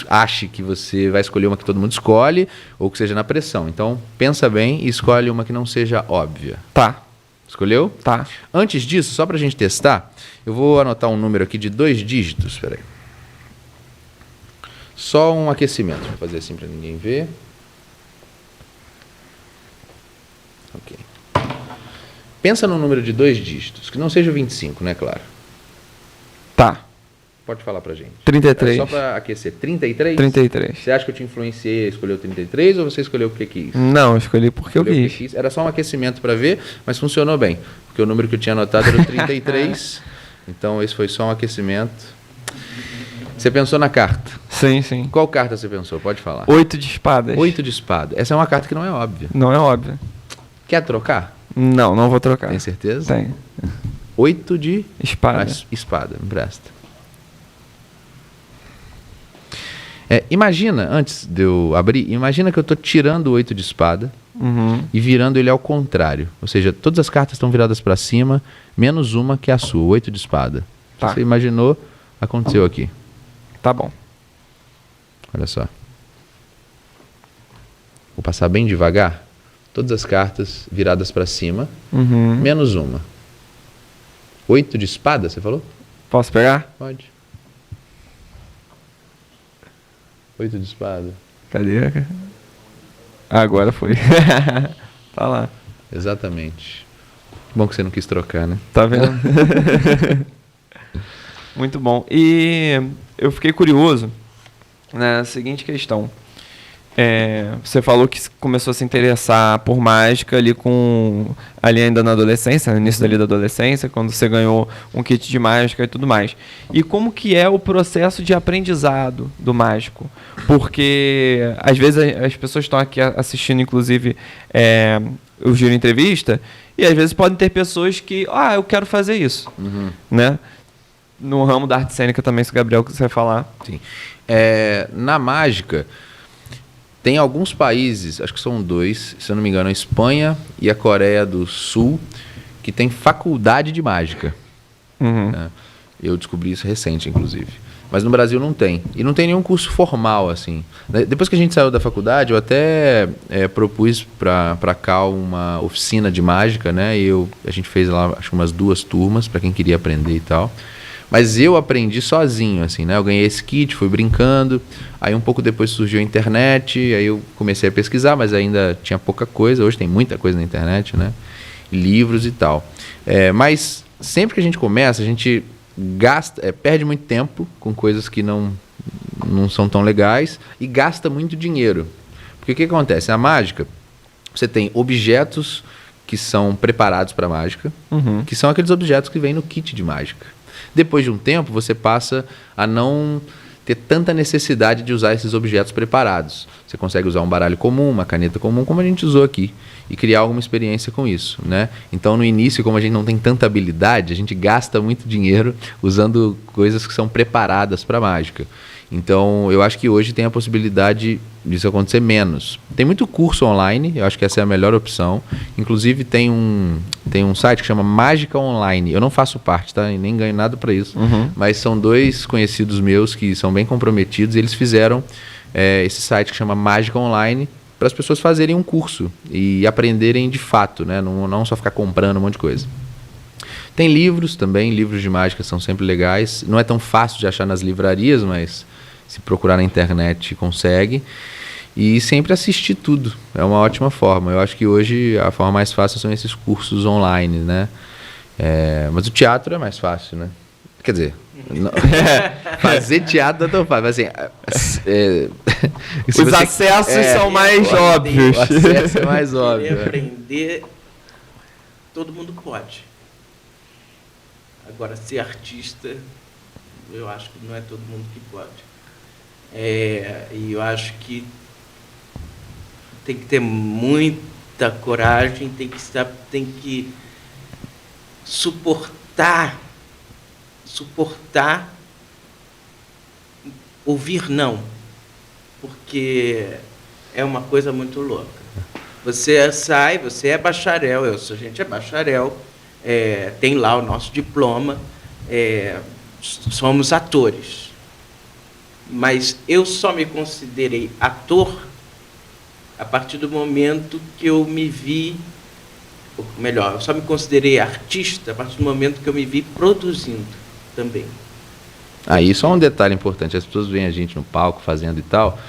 ache que você vai escolher uma que todo mundo escolhe ou que seja na pressão. Então pensa bem e escolhe uma que não seja óbvia. Tá. Escolheu? Tá. Antes disso, só pra gente testar, eu vou anotar um número aqui de 2 dígitos. Espera aí. Só um aquecimento. Vou fazer assim para ninguém ver. Ok. Pensa num número de 2 dígitos, que não seja o 25, né, claro? Tá. Pode falar pra gente. 33. Só para aquecer. 33? 33. Você acha que eu te influenciei a escolher o 33 ou você escolheu porque quis? Não, eu escolhi porque eu quis. Era só um aquecimento para ver, mas funcionou bem. Porque o número que eu tinha anotado era o 33. Então esse foi só um aquecimento. Você pensou na carta? Sim, sim. Qual carta você pensou? Pode falar. 8 de espadas. 8 de espada. Essa é uma carta que não é óbvia. Não é óbvio. Quer trocar? Não vou trocar. Tem certeza? Tem. 8 de espada. Espada, me presta. Imagina, antes de eu abrir, imagina que eu estou tirando o 8 de espada e virando ele ao contrário. Ou seja, todas as cartas estão viradas para cima, menos uma que é a sua, o 8 de espada. Tá. Você imaginou, aconteceu aqui. Tá bom. Olha só. Vou passar bem devagar. Todas as cartas viradas para cima, menos uma. 8 de espada, você falou? Posso pegar? Pode. 8 de espada. Cadê? Agora foi. Tá lá. Exatamente. Bom que você não quis trocar, né? Tá vendo? Muito bom. E eu fiquei curioso na seguinte questão. Você falou que começou a se interessar por mágica ali ainda na adolescência, no início da adolescência, quando você ganhou um kit de mágica e tudo mais. E como que é o processo de aprendizado do mágico? Porque às vezes as pessoas estão aqui assistindo, inclusive, o Giro Entrevista, e às vezes podem ter pessoas que, eu quero fazer isso, né? No ramo da arte cênica também, se o Gabriel quiser falar. Sim. Na mágica, tem alguns países, acho que são 2, se eu não me engano, a Espanha e a Coreia do Sul, que tem faculdade de mágica. Né? Eu descobri isso recente, inclusive. Mas no Brasil não tem. E não tem nenhum curso formal, assim. Depois que a gente saiu da faculdade, eu até propus para cá uma oficina de mágica, né? E a gente fez lá, acho que umas 2 turmas, para quem queria aprender e tal. Mas eu aprendi sozinho, assim, né? Eu ganhei esse kit, fui brincando. Aí um pouco depois surgiu a internet, aí eu comecei a pesquisar, mas ainda tinha pouca coisa. Hoje tem muita coisa na internet, né? Livros e tal. Mas sempre que a gente começa, a gente perde muito tempo com coisas que não são tão legais e gasta muito dinheiro. Porque o que acontece? Na mágica, você tem objetos que são preparados para mágica, que são aqueles objetos que vêm no kit de mágica. Depois de um tempo, você passa a não ter tanta necessidade de usar esses objetos preparados. Você consegue usar um baralho comum, uma caneta comum, como a gente usou aqui, e criar alguma experiência com isso, né? Então, no início, como a gente não tem tanta habilidade, a gente gasta muito dinheiro usando coisas que são preparadas para mágica. Então, eu acho que hoje tem a possibilidade disso acontecer menos. Tem muito curso online, eu acho que essa é a melhor opção. Inclusive, tem um site que chama Mágica Online. Eu não faço parte, tá? E nem ganho nada para isso. Mas são 2 conhecidos meus que são bem comprometidos. E eles fizeram esse site que chama Mágica Online para as pessoas fazerem um curso e aprenderem de fato, né? Não só ficar comprando um monte de coisa. Tem livros também, livros de mágica são sempre legais. Não é tão fácil de achar nas livrarias, mas se procurar na internet consegue. E sempre assistir tudo. É uma ótima forma. Eu acho que hoje a forma mais fácil são esses cursos online, né? Mas o teatro é mais fácil, né? Quer dizer, fazer teatro não é tão fácil. Assim, os acessos são mais óbvios. O acesso é mais óbvio. Querer aprender, todo mundo pode. Agora, ser artista, eu acho que não é todo mundo que pode. E eu acho que tem que ter muita coragem, tem que suportar suportar ouvir não, porque é uma coisa muito louca. Você sai, você é bacharel, a gente é bacharel, tem lá o nosso diploma, somos atores. Mas eu só me considerei ator a partir do momento que eu me vi, ou melhor, eu só me considerei artista a partir do momento que eu me vi produzindo também. Aí só um detalhe importante, as pessoas veem a gente no palco fazendo e tal,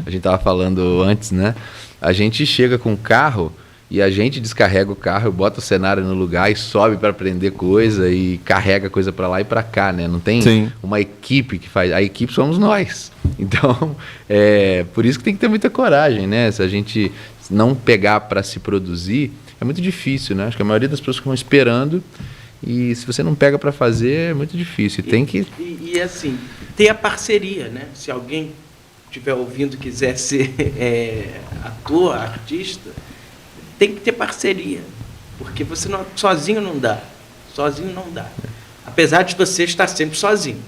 a gente tava falando antes, né? A gente chega com o carro e a gente descarrega o carro, bota o cenário no lugar e sobe para aprender coisa e carrega coisa para lá e para cá, né? Não tem uma equipe que faz, a equipe somos nós. Então, por isso que tem que ter muita coragem, né? Se a gente não pegar para se produzir, é muito difícil, né? Acho que a maioria das pessoas ficam esperando. E se você não pega para fazer, é muito difícil. Tem que... E assim, ter a parceria, né? Se alguém estiver ouvindo e quiser ser ator, artista, tem que ter parceria. Porque você sozinho não dá. Sozinho não dá. Apesar de você estar sempre sozinho.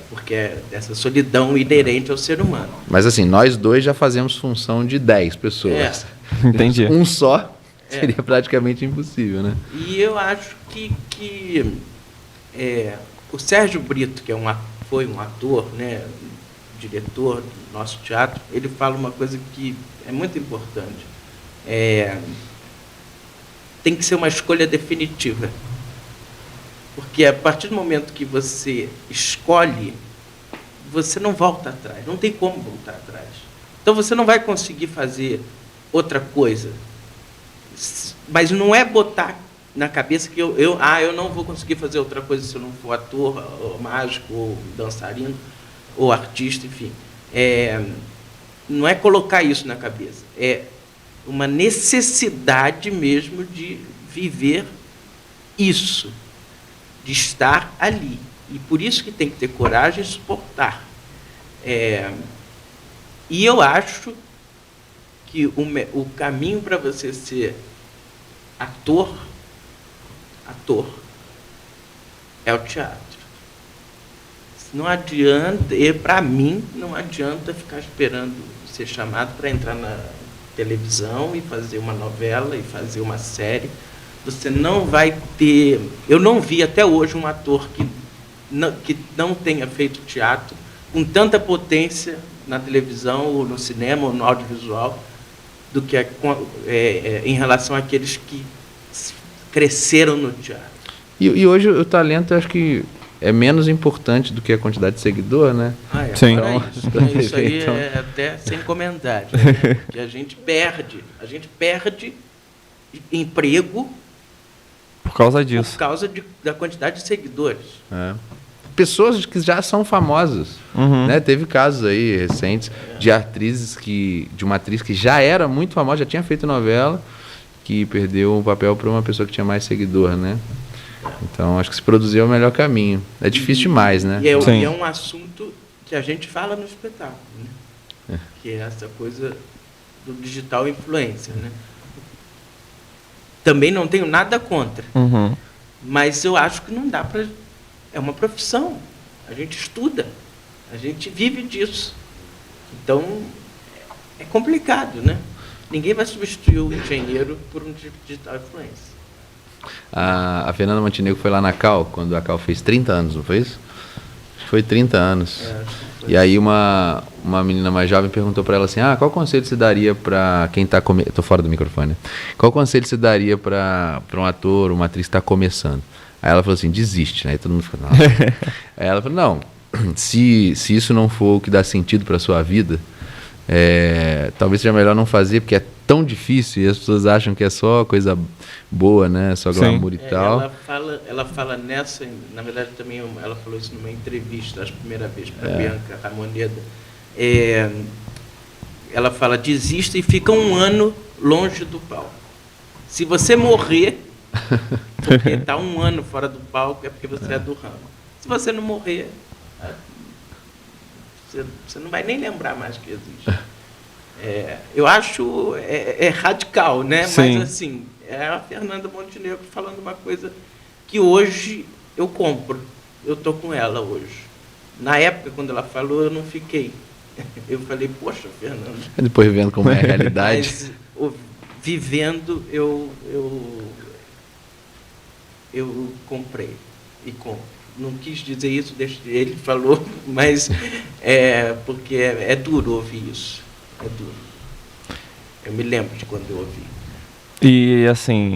Porque é essa solidão inerente ao ser humano. Mas assim, nós dois já fazemos função de 10 pessoas. Entendi. Um só seria praticamente impossível, né? E eu acho que o Sérgio Brito, que foi um ator, né, diretor do nosso teatro, ele fala uma coisa que é muito importante. Tem que ser uma escolha definitiva. Porque a partir do momento que você escolhe, você não volta atrás, não tem como voltar atrás. Então você não vai conseguir fazer outra coisa. Mas não é botar na cabeça que eu não vou conseguir fazer outra coisa se eu não for ator, ou mágico, ou dançarino, ou artista, enfim. Não é colocar isso na cabeça. É uma necessidade mesmo de viver isso, de estar ali. E por isso que tem que ter coragem e suportar. E eu acho que o caminho para você ser ator é o teatro. Não adianta, e para mim, não adianta ficar esperando ser chamado para entrar na televisão e fazer uma novela e fazer uma série. Você não vai ter... Eu não vi até hoje um ator que não tenha feito teatro com tanta potência na televisão, ou no cinema, ou no audiovisual, do que em relação àqueles que cresceram no teatro. E hoje o talento, eu acho que é menos importante do que a quantidade de seguidor, né? Sim. Isso aí é até sem comentário. Né? Que a gente perde emprego por causa disso. Por causa da quantidade de seguidores. Pessoas que já são famosas. Né? Teve casos aí recentes de atrizes de uma atriz que já era muito famosa, já tinha feito novela, que perdeu o papel para uma pessoa que tinha mais seguidor, né? Então, acho que se produzir é o melhor caminho. É difícil demais, né? E é um assunto que a gente fala no espetáculo, né? Que é essa coisa do digital influencer, né? Também não tenho nada contra. Mas eu acho que não dá para... É uma profissão. A gente estuda. A gente vive disso. Então, é complicado, né? Ninguém vai substituir o engenheiro por um digital influencer. A Fernanda Montenegro foi lá na Cal, quando a Cal fez 30 anos, não foi isso? Acho que foi 30 anos. E aí uma menina mais jovem perguntou para ela assim, qual conselho você daria para quem está começando... Estou fora do microfone. Qual conselho você daria para um ator, uma atriz que está começando? Aí ela falou assim, desiste, né? Aí todo mundo ficou, nossa. Aí ela falou, não, se isso não for o que dá sentido para a sua vida, talvez seja melhor não fazer, porque é tão difícil e as pessoas acham que é só coisa boa, né? Só glamour e tal. Ela fala nessa, na verdade também ela falou isso numa entrevista, acho que a primeira vez para a Bianca Ramoneda. Ela fala, desista e fica 1 ano longe do palco. Se você morrer, porque está 1 ano fora do palco, é porque você é do ramo. Se você não morrer, você não vai nem lembrar mais que existe. Eu acho radical, né? Sim. Mas assim, é a Fernanda Montenegro falando uma coisa que hoje eu compro. eu tô com ela hoje. Na época, quando ela falou, eu não fiquei. Eu falei, poxa, Fernando. Depois vendo como é a realidade. Mas vivendo, eu comprei e compro. Não quis dizer isso, ele falou, mas porque é duro ouvir isso. É duro. Eu me lembro de quando eu ouvi. E assim,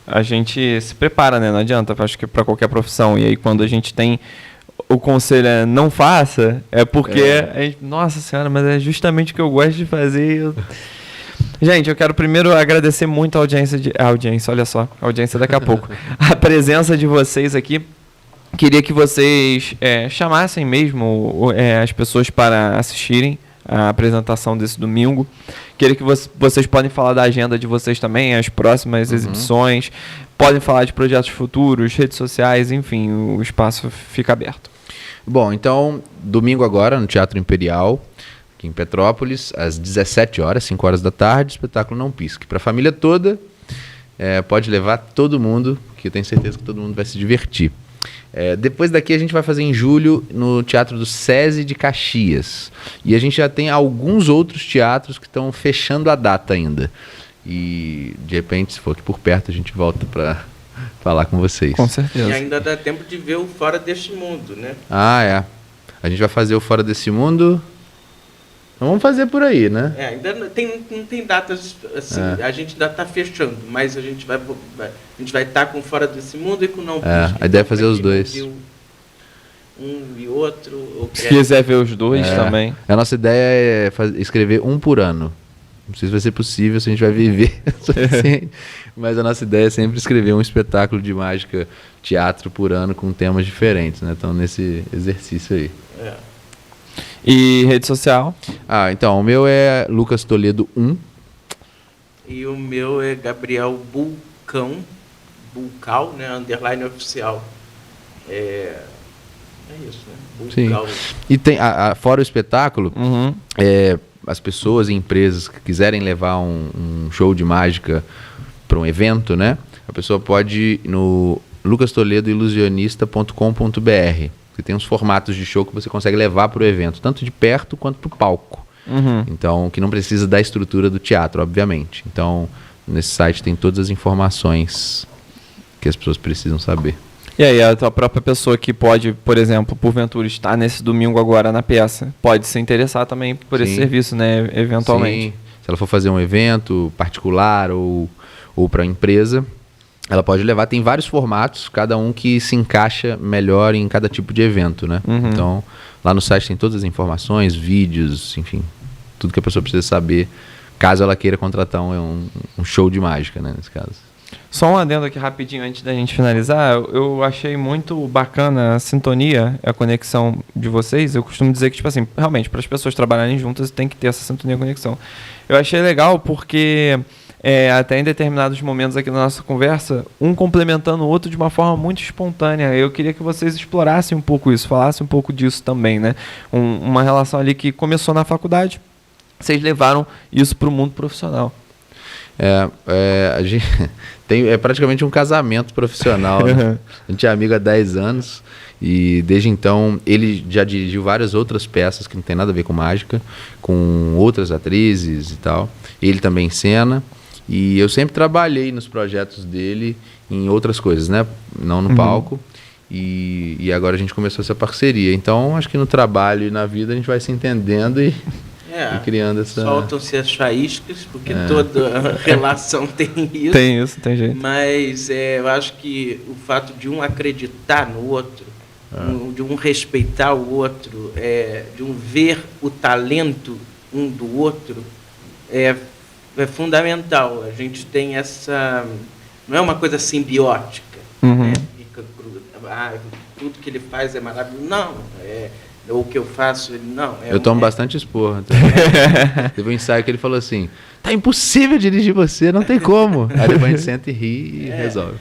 a gente se prepara, né? Não adianta, acho que para qualquer profissão. E aí quando a gente tem o conselho não faça, é porque a gente, nossa senhora, mas é justamente o que eu gosto de fazer. Gente, eu quero primeiro agradecer muito a audiência, olha só, a audiência daqui a pouco. A presença de vocês aqui. Queria que vocês chamassem mesmo as pessoas para assistirem a apresentação desse domingo. Queria que vocês podem falar da agenda de vocês também, as próximas exibições, podem falar de projetos futuros, redes sociais, enfim, o espaço fica aberto. Bom, então, domingo agora, no Teatro Imperial, aqui em Petrópolis, às 17 horas, 5 horas da tarde, espetáculo Não Pisque. Para a família toda, pode levar todo mundo, que eu tenho certeza que todo mundo vai se divertir. Depois daqui a gente vai fazer em julho no Teatro do SESI de Caxias. E a gente já tem alguns outros teatros que estão fechando a data ainda. E de repente, se for aqui por perto, a gente volta para falar com vocês. Com certeza. E ainda dá tempo de ver o Fora Deste Mundo, né? A gente vai fazer o Fora Desse Mundo. Vamos fazer por aí, né? Ainda não tem datas assim, a gente ainda está fechando, mas a gente vai estar com Fora Desse Mundo e com Não Pisque. A ideia é fazer os dois. Um e outro. Se quiser ver os dois também. A nossa ideia é escrever um por ano. Não sei se vai ser possível, se a gente vai viver o suficiente, mas a nossa ideia é sempre escrever um espetáculo de mágica, teatro por ano com temas diferentes, né? Então, nesse exercício aí. E rede social? Então, o meu é Lucas Toledo 1. E o meu é Gabriel Bulcal, né? Underline oficial. É isso, né? Bulcal. Sim. E tem, fora o espetáculo, as pessoas e empresas que quiserem levar um show de mágica para um evento, né? A pessoa pode ir no lucastoledoilusionista.com.br. Você tem uns formatos de show que você consegue levar para o evento, tanto de perto quanto para o palco. Então, que não precisa da estrutura do teatro, obviamente. Então, nesse site tem todas as informações que as pessoas precisam saber. E aí, a tua própria pessoa que pode, por exemplo, porventura estar nesse domingo agora na peça, pode se interessar também por esse serviço, né, eventualmente. Sim. Se ela for fazer um evento particular ou para empresa, ela pode levar, tem vários formatos, cada um que se encaixa melhor em cada tipo de evento, né? Então, lá no site tem todas as informações, vídeos, enfim, tudo que a pessoa precisa saber, caso ela queira contratar um show de mágica, né, nesse caso. Só um adendo aqui rapidinho antes da gente finalizar, eu achei muito bacana a sintonia, a conexão de vocês. Eu costumo dizer que, tipo assim, realmente, para as pessoas trabalharem juntas tem que ter essa sintonia e conexão. Eu achei legal porque... até em determinados momentos aqui na nossa conversa, um complementando o outro de uma forma muito espontânea. Eu queria que vocês explorassem um pouco isso, falassem um pouco disso também, né? Uma relação ali que começou na faculdade, vocês levaram isso para o mundo profissional. A gente é praticamente um casamento profissional, né? A gente é amigo há 10 anos e desde então ele já dirigiu várias outras peças que não tem nada a ver com mágica, com outras atrizes e tal. Ele também encena. E eu sempre trabalhei nos projetos dele em outras coisas, né? Não no palco. E agora a gente começou essa parceria. Então, acho que no trabalho e na vida a gente vai se entendendo e criando essa... Soltam-se as faíscas, porque toda relação tem isso. Tem isso, tem jeito. Mas eu acho que o fato de um acreditar no outro, de um respeitar o outro, de um ver o talento um do outro, é fundamental. A gente tem essa... Não é uma coisa simbiótica, né? Fica tudo que ele faz é maravilhoso. Não, o que eu faço, ele não. Eu tomo bastante esporro. Teve um ensaio que ele falou assim, tá impossível dirigir você, não tem como. Aí depois a gente senta e ri e resolve.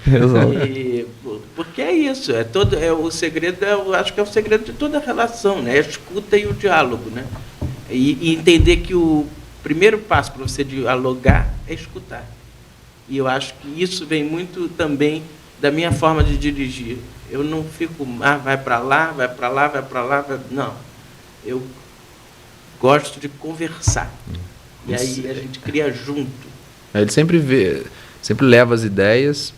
Porque é isso, o segredo, eu acho que é o segredo de toda relação, né? A escuta e o diálogo, né? E entender que o primeiro passo para você dialogar é escutar. E eu acho que isso vem muito também da minha forma de dirigir. Eu não fico, vai para lá, vai para lá, vai para lá. Não. Eu gosto de conversar. E aí a gente cria junto. Ele sempre leva as ideias,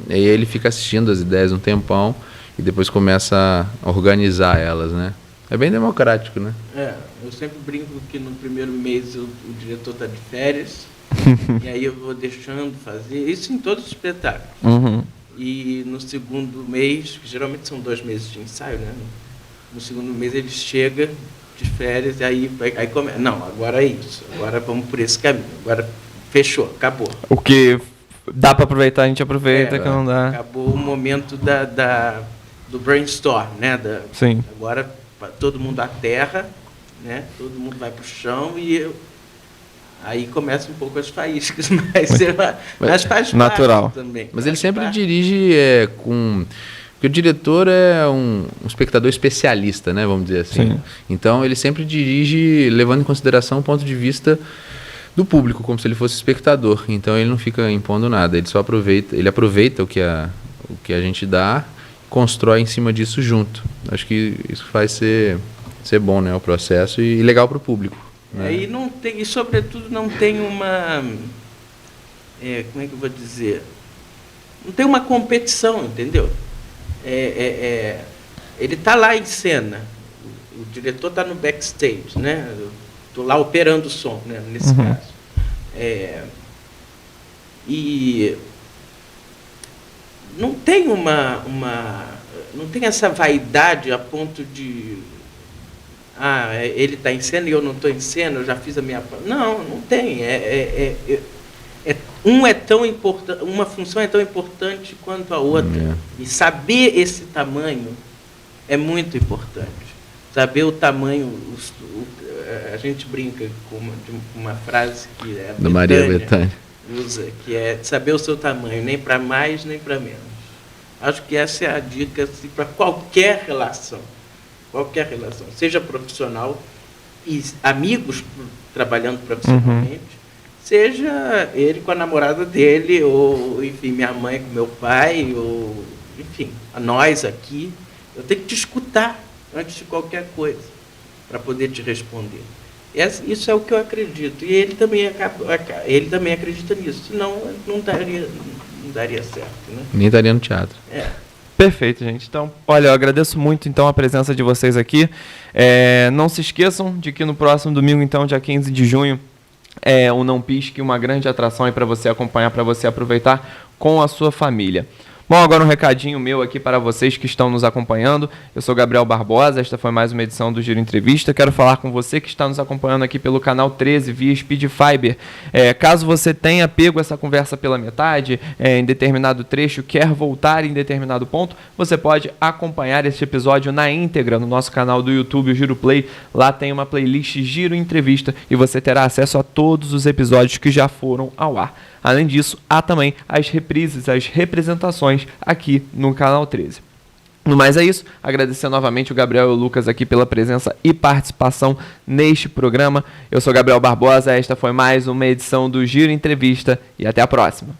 e aí ele fica assistindo as ideias um tempão e depois começa a organizar elas, né? É bem democrático, né? Eu sempre brinco que no primeiro mês o diretor está de férias, e aí eu vou deixando fazer, isso em todos os espetáculos. Uhum. E no segundo mês, que geralmente são 2 meses de ensaio, né? No segundo mês ele chega de férias e aí começa. Não, agora é isso, agora vamos por esse caminho, agora fechou, acabou. O que dá para aproveitar, a gente aproveita, que não dá. Acabou o momento do brainstorm, né? Sim. Agora todo mundo à terra, né? Todo mundo vai para o chão e aí começa um pouco as faíscas, mas faz natural parte também. Mas ele sempre dirige porque o diretor é um espectador especialista, né? Vamos dizer assim. Sim. Então ele sempre dirige levando em consideração o ponto de vista do público, como se ele fosse espectador. Então ele não fica impondo nada, ele só aproveita o que a gente dá, constrói em cima disso junto. Acho que isso faz ser bom, né, o processo e legal para o público. Né? E sobretudo não tem uma, como é que eu vou dizer? Não tem uma competição, entendeu? Ele está lá em cena, o diretor está no backstage, né? Estou lá operando o som, né, nesse caso. E não tem não tem essa vaidade a ponto de ele está em cena e eu não estou em cena, eu já fiz a minha... Não tem. Uma função é tão importante quanto a outra. E saber esse tamanho é muito importante. Saber o tamanho... A gente brinca com uma frase que é da Maria Bethânia usa, que é saber o seu tamanho, nem para mais, nem para menos. Acho que essa é a dica assim, para qualquer relação, seja profissional e amigos trabalhando profissionalmente, seja ele com a namorada dele, ou, enfim, minha mãe com meu pai, ou, enfim, nós aqui. Eu tenho que te escutar antes de qualquer coisa, para poder te responder. Isso é o que eu acredito. E ele também acredita nisso, senão não daria certo. Né? Nem estaria no teatro. Perfeito, gente. Então, olha, eu agradeço muito então a presença de vocês aqui. Não se esqueçam de que no próximo domingo, então, dia 15 de junho, o Não Pisque, uma grande atração aí para você acompanhar, para você aproveitar com a sua família. Bom, agora um recadinho meu aqui para vocês que estão nos acompanhando. Eu sou Gabriel Barbosa, esta foi mais uma edição do Giro Entrevista. Quero falar com você que está nos acompanhando aqui pelo canal 13, via Speed Fiber. Caso você tenha pego essa conversa pela metade, em determinado trecho, quer voltar em determinado ponto, você pode acompanhar este episódio na íntegra no nosso canal do YouTube, o Giro Play. Lá tem uma playlist Giro Entrevista e você terá acesso a todos os episódios que já foram ao ar. Além disso, há também as reprises, as representações aqui no canal 13. No mais é isso, agradecer novamente o Gabriel e o Lucas aqui pela presença e participação neste programa. Eu sou Gabriel Barbosa, esta foi mais uma edição do Giro Entrevista e até a próxima.